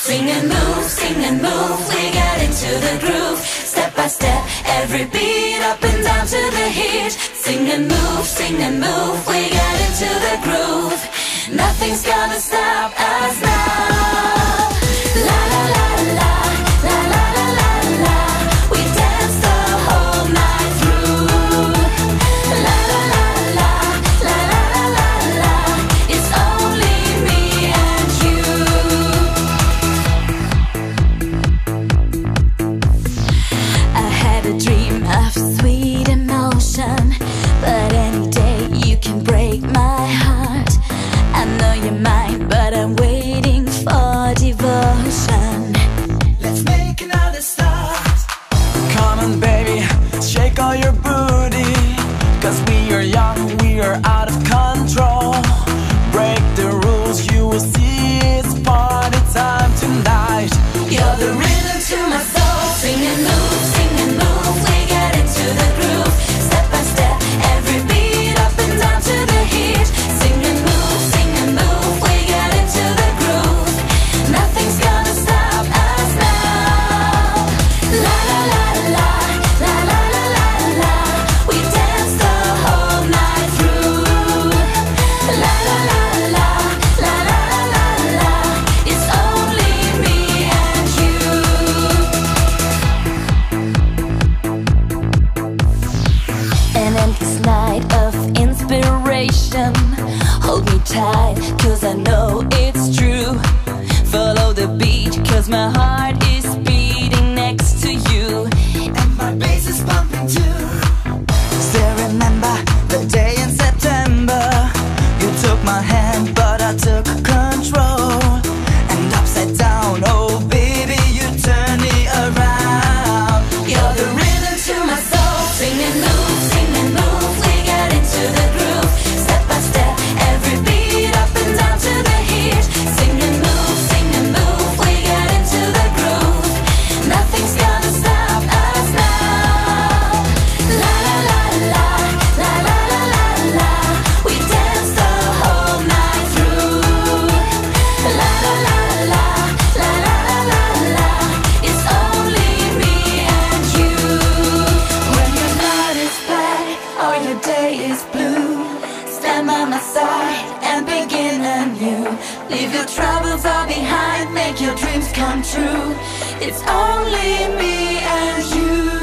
sing and move, we get into the groove. Step by step, every beat, up and down to the heat. Sing and move, we get into the groove. Nothing's gonna stop us now. La la la la, la la la la la. We dance the whole night through. La la la la, la la la la la. It's only me and you. I had a dream of sweet emotion, but any day you can break my heart. I know you're mine, but I'm waiting for devotion. Let's make another start. Come on baby, shake all your booty. Cause we are young, we are out of control. Break the rules, you will see it's party time tonight. You're the rhythm to my soul. Sing and move, we get into the groove. Step by step, every beat, up and down to the heat. Sing and move, we get into the groove. Nothing's gonna stop us now. La la la la, la la la la la. We dance the whole night through. La la la la, la la la la la. It's only me and you. An endless night of inspiration. Hold me tight, cause I know it's true. Follow the beat, cause my heart is beating next to you. And my bass is pumping too. Still remember the day in September. You took my hand, but I took control. And upside down, oh baby, you turned me around. You're the rhythm to my soul. Sing and move, we get into the groove. Step by step, every beat, up and down to the heat. Sing and move, we get into the groove. Nothing's gonna stop us now. La la la la, la la la la la. We dance the whole night through. La la la la, la la la la la. It's only me and you. When your night is black or your day is blue, stand by my side and begin anew. Leave your troubles all behind, make your dreams come true. It's only me and you.